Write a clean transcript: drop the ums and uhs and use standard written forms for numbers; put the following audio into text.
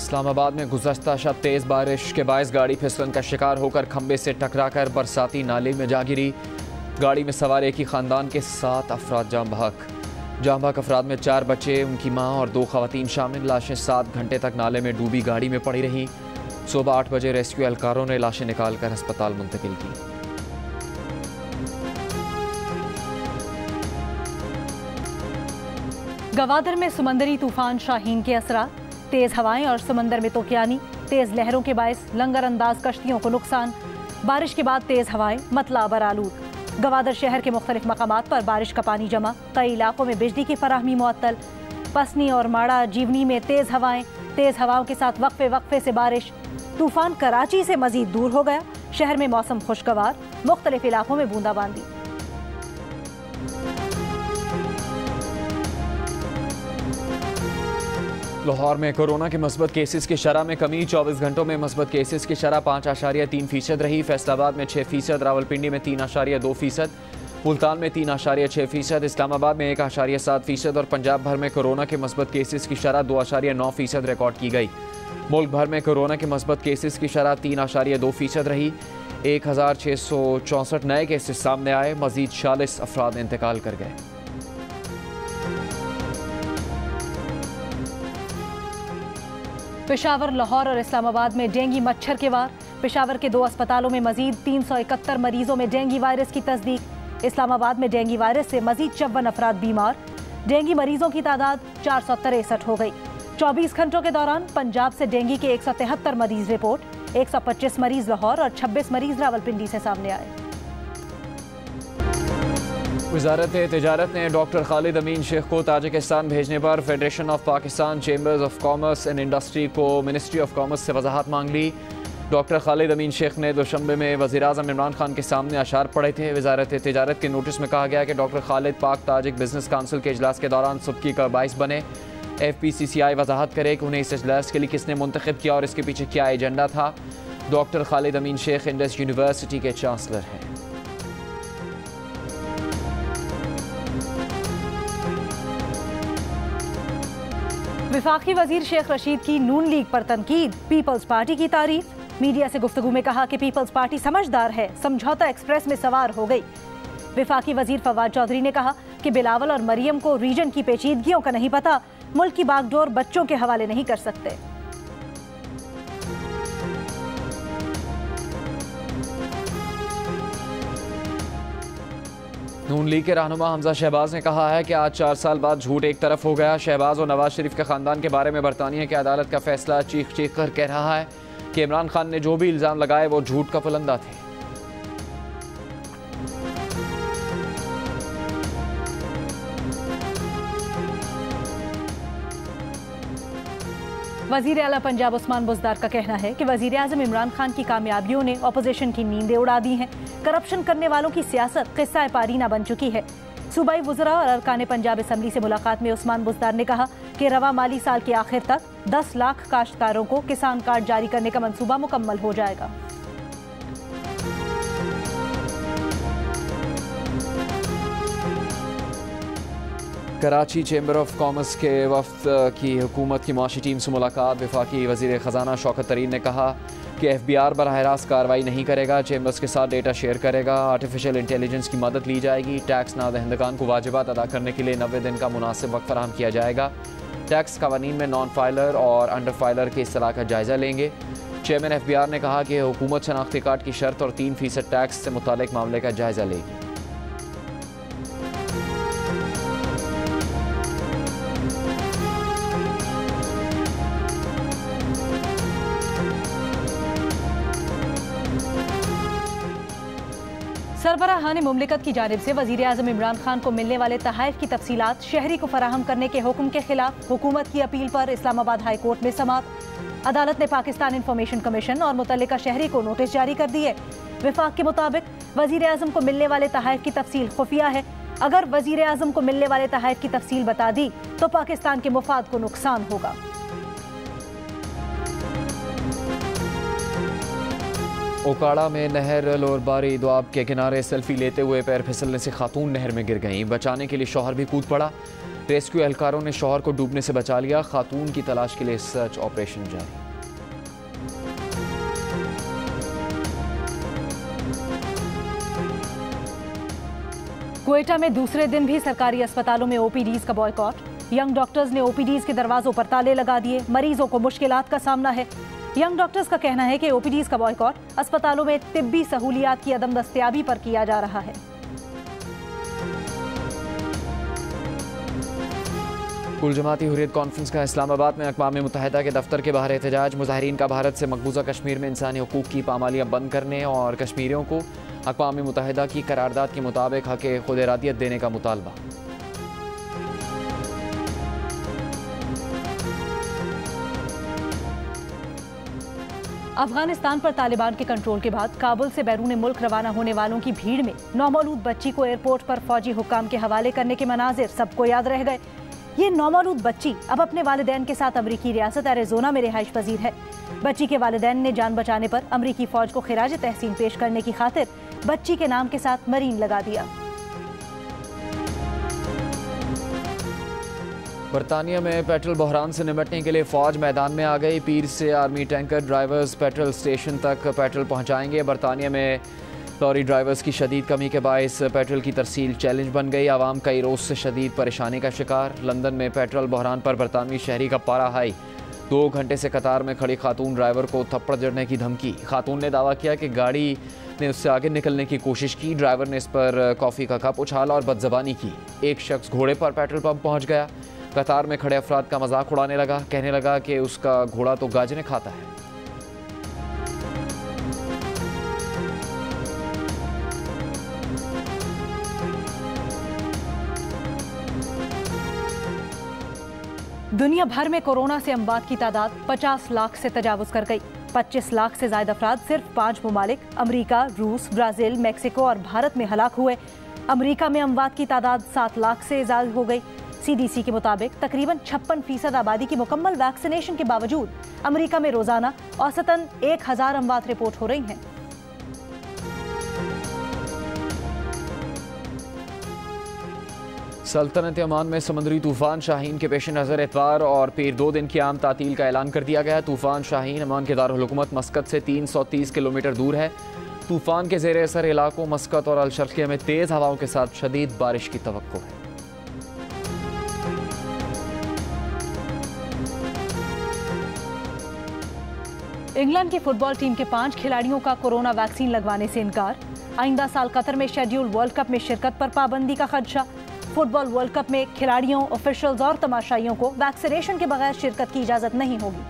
इस्लामाबाद में गुज़श्ता शब तेज़ बारिश के बायस गाड़ी फिसलन का शिकार होकर खंबे से टकराकर बरसाती नाले में जा गिरी। गाड़ी में सवार एक ही ख़ानदान के 7 अफराद जाम बहक अफराद में 4 बच्चे, उनकी माँ और 2 ख़वातीन शामिल। लाशें 7 घंटे तक नाले में डूबी गाड़ी में पड़ी रहीं। सुबह 8 बजे रेस्क्यू एहलकारों ने लाशें निकाल कर अस्पताल मुंतकिल की। गवादर में समंदरी तूफान शाहीन के असरात, तेज हवाएं और समंदर में तोक्यानी, तेज लहरों के बायस लंगर अंदाज कश्तियों को नुकसान। बारिश के बाद तेज हवाएं मतला बरालूद। गवादर शहर के मुख्तलिफ मकामात पर बारिश का पानी जमा, कई इलाकों में बिजली की फराहमी मुअत्तल। पसनी और माड़ा जीवनी में तेज हवाओं के साथ वक्फे से बारिश। तूफान कराची से मजीद दूर हो गया, शहर में मौसम खुशगवार, मुख्तलिफ इलाकों में बूंदाबांदी। लाहौर में कोरोना के मस्बत केसेस की शरह में कमी, 24 घंटों में मस्बत केसेस की शरह 5.3% रही। फैसलाबाद में 6%, रावलपिंडी में 3.2%, मुल्तान में 3.6%, इस्लामाबाद में 1.7% और पंजाब भर में कोरोना के मस्बत केसेस की शरह 2.9% रिकॉर्ड की गई। मुल्क भर में कोरोना के मस्बत केसेस की शरह 3.2% रही। 1664 नए केसेस सामने आए, मजीद 46 अफराद इंतकाल कर गए। पेशावर, लाहौर और इस्लामाबाद में डेंगू मच्छर के वार। पेशावर के 2 अस्पतालों में मजीद 371 मरीजों में डेंगू वायरस की तस्दीक। इस्लामाबाद में डेंगू वायरस से मजीद 54 अफराद बीमार। डेंगू मरीजों की तादाद 463 हो गई। 24 घंटों के दौरान पंजाब से डेंगू के 173 मरीज रिपोर्ट, 125 मरीज लाहौर और 26 मरीज रावलपिंडी से सामने आए। वज़ारत तिजारत ने डॉक्टर खालिद अमीन शेख को ताजिकिस्तान भेजने पर federation of Pakistan chambers of commerce and industry को मिनिस्ट्री ऑफ कॉमर्स से वजाहत मांग ली। डॉक्टर खालिद अमीन शेख ने दुशंबे में वज़ीर-ए-आज़म इमरान खान के सामने अशार पढ़े थे। वज़ारत तिजारत के नोटिस में कहा गया कि डॉक्टर खालिद पाक ताजिक बिजनेस काउंसिल के इजलास के दौरान सुबकी का बाइस बने। FPCCI वजाहत करे कि उन्हें इस इजलास के लिए किसने मुंतखब किया और इसके पीछे क्या एजेंडा था। डॉक्टर खालिद अमीन शेख इंडस यूनिवर्सिटी के चांसलर हैं। वफाकी वजीर शेख रशीद की नून लीग पर तनकीद, पीपल्स पार्टी की तारीफ। मीडिया से गुफ्तगू में कहा कि पीपल्स पार्टी समझदार है, समझौता एक्सप्रेस में सवार हो गई। वफाकी वजीर फवाद चौधरी ने कहा कि बिलावल और मरियम को रीजन की पेचीदगियों का नहीं पता, मुल्क की बागडोर बच्चों के हवाले नहीं कर सकते। नून लीग के रहनुमा हमजा शहबाज ने कहा है कि आज 4 साल बाद झूठ एक तरफ हो गया। शहबाज और नवाज शरीफ के खानदान के बारे में बरतानिया की अदालत का फैसला चीख चीख कर कह रहा है कि इमरान खान ने जो भी इल्ज़ाम लगाए वो झूठ का पुलंदा थे। वज़ीर आला पंजाब उस्मान बुज़दार का कहना है कि वज़ीर आज़म इमरान खान की कामयाबियों ने अपोजिशन की नींदें उड़ा दी हैं। करप्शन करने वालों की सियासत किस्सा पारीना बन चुकी है। सूबाई वज़रा और अरकान पंजाब असम्बली से मुलाकात में उस्मान बुज़दार ने कहा कि रवा माली साल के आखिर तक 10 लाख काश्तकारों को किसान कार्ड जारी करने का मंसूबा मुकम्मल हो जाएगा। कराची चेंबर ऑफ कॉमर्स के वफ्द की हुकूमत की मुआशी टीम से मुलाकात। वफाकी वज़ीर ख़जाना शौकत तरीन ने कहा कि FBR बराह रास्त कार्रवाई नहीं करेगा, चेंबर्स के साथ डेटा शेयर करेगा, आर्टिफिशियल इंटेलिजेंस की मदद ली जाएगी। टैक्स नादहिंदगान को वाजिबात अदा करने के लिए 90 दिन का मुनासिब वक्त फराहम किया जाएगा। टैक्स कवानीन में नॉन फाइलर और अंडर फाइलर की इस्तिलाह का जायज़ा लेंगे। चेयरमैन FBR ने कहा कि हुकूमत शनाख्ती कार्ड की शर्त और 3% टैक्स से मुतालिक मामले का जायज़ा लेगी। सरबराहान मुमलिकत की जानिब से वज़ीर आज़म इमरान खान को मिलने वाले तहाइफ की तफसीलात शहरी को फराहम करने के हुक्म के खिलाफ हुकूमत की अपील पर इस्लामाबाद हाई कोर्ट में समाअत। अदालत ने पाकिस्तान इंफॉर्मेशन कमीशन और मुतल्लिका शहरी को नोटिस जारी कर दिए। विफाक के मुताबिक वज़ीर आज़म को मिलने वाले तहाइफ की तफसील खुफिया है। अगर वज़ीर आज़म को मिलने वाले तहाइफ की तफसील बता दी तो पाकिस्तान के मुफाद को नुकसान होगा। ओकाड़ा में नहर लोरबारी द्वाब के किनारे सेल्फी लेते हुए पैर फिसलने से खातून नहर में गिर गईं। बचाने के लिए शौहर भी कूद पड़ा। रेस्क्यू एहलकारों ने शौहर को डूबने से बचा लिया। खातून की तलाश के लिए सर्च ऑपरेशन जारी। क्वेटा में दूसरे दिन भी सरकारी अस्पतालों में ओपीडीज का बॉयकॉट। यंग डॉक्टर्स ने ओपीडीज के दरवाजों पर ताले लगा दिए। मरीजों को मुश्किलात का सामना है। यंग डॉक्टर्स का कहना है कि ओपीडीज का बॉयकॉट अस्पतालों में तिब्बी सहूलियात की अदम दस्तयाबी पर किया जा रहा है। कुल जमाती हुर्रियत कॉन्फ्रेंस का इस्लामाबाद में अक़वाम मुत्तहिदा के दफ्तर के बाहर एहतजाज। मुजाहिरीन का भारत से मकबूजा कश्मीर में इंसानी हुकूक की पामालियाँ बंद करने और कश्मीरियों को अक़वाम मुत्तहिदा की करारदाद के मुताबिक हक़ खुद इरादियत देने का मुतालबा। अफगानिस्तान पर तालिबान के कंट्रोल के बाद काबुल से बैरून मुल्क रवाना होने वालों की भीड़ में नौमौलूद बच्ची को एयरपोर्ट पर फौजी हुक्काम के हवाले करने के मनाजिर सबको याद रह गए। ये नौमौलूद बच्ची अब अपने वालिदैन के साथ अमरीकी रियासत एरिज़ोना में रिहाइश पजीर है। बच्ची के वालिदैन ने जान बचाने पर अमरीकी फौज को खिराज तहसीन पेश करने की खातिर बच्ची के नाम के साथ मरीन लगा दिया। बरतानिया में पेट्रोल बहरान से निपटने के लिए फौज मैदान में आ गई। पीर से army tanker drivers petrol station तक पेट्रोल पहुंचाएंगे। बरतानिया में लॉरी ड्राइवर्स की शदीद कमी के बायस पेट्रोल की तरसील चैलेंज बन गई। आवाम कई रोज़ से शदीद परेशानी का शिकार। लंदन में पेट्रोल बहरान पर बरतानवी शहरी का पारा हाई। 2 घंटे से कतार में खड़ी खातून ड्राइवर को थप्पड़ जड़ने की धमकी। खातून ने दावा किया कि गाड़ी ने उससे आगे निकलने की कोशिश की। ड्राइवर ने इस पर कॉफ़ी का कप उछाला और बदज़बानी की। एक शख्स घोड़े पर पेट्रोल पंप पहुंच गया। कतार में खड़े अफराद का मजाक उड़ाने लगा। कहने लगा कि उसका घोड़ा तो गाजरें खाता है। दुनिया भर में कोरोना से अमवात की तादाद 50 लाख से तजावुज कर गई। 25 लाख से ज्यादा अफराद सिर्फ 5 ममालिक अमरीका, रूस, ब्राजील, मेक्सिको और भारत में हलाक हुए। अमरीका में अमवात की तादाद 7 लाख से ज्यादा हो गई। CDC के मुताबिक तकरीबन 56% आबादी की मुकम्मल वैक्सीनेशन के बावजूद अमरीका में रोजाना औसतन 1000 अमवात रिपोर्ट हो रही हैं। सल्तनत ओमान में समुद्री तूफान शाहीन के पेश नज़र एतवार और पीर 2 दिन की आम तातील का ऐलान कर दिया गया। तूफान शाहीन ओमान के दारुल हुकूमत मस्कत से 330 किलोमीटर दूर है। तूफान के ज़ेर असर इलाकों मस्कत और अल-शर्क़िया में तेज़ हवाओं के साथ शदीद बारिश की तवक्को है। इंग्लैंड की फुटबॉल टीम के 5 खिलाड़ियों का कोरोना वैक्सीन लगवाने से इनकार। आइंदा साल कतर में शेड्यूल वर्ल्ड कप में शिरकत पर पाबंदी का खदशा। फुटबॉल वर्ल्ड कप में खिलाड़ियों, ऑफिशियल्स और तमाशाइयों को वैक्सीनेशन के बगैर शिरकत की इजाजत नहीं होगी।